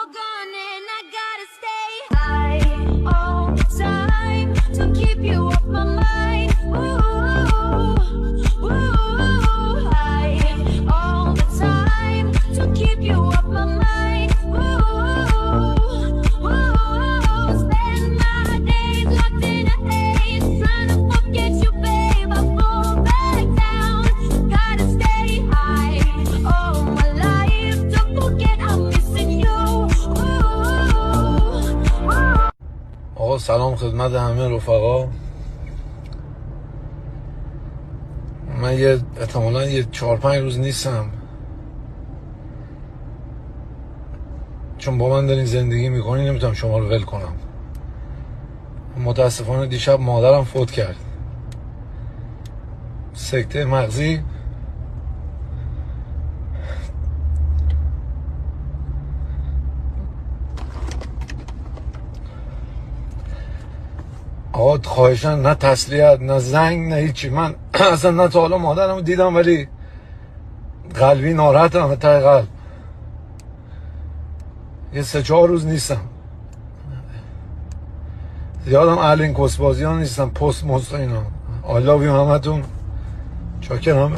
you're gone and I gotta stay high all the time to keep you off my mind. Ooh, ooh, high all the time to keep you off my mind. Ooh, spend my days locked in a haze, trying to forget you, babe. I fall back down. Gotta stay high all my life to forget I'm missing you. آقا سلام خدمت همه رفقا. من احتمالا 4-5 روز نیستم، چون با من دارین زندگی میکنین نمیتونم شما رو ول کنم. متاسفانه دیشب مادرم فوت کرد، سکته مغزی. آقا خواهشاً نه تسلیت نه زنگ نه هیچی. من اصلا نه تا حالا مادرم رو دیدم، ولی قلبی ناراحتم ته قلب. 3-4 روز نیستم. زیادم اهل این کسبازی ها نیستم، پست مست اینا. I love you همتون. چاکرم.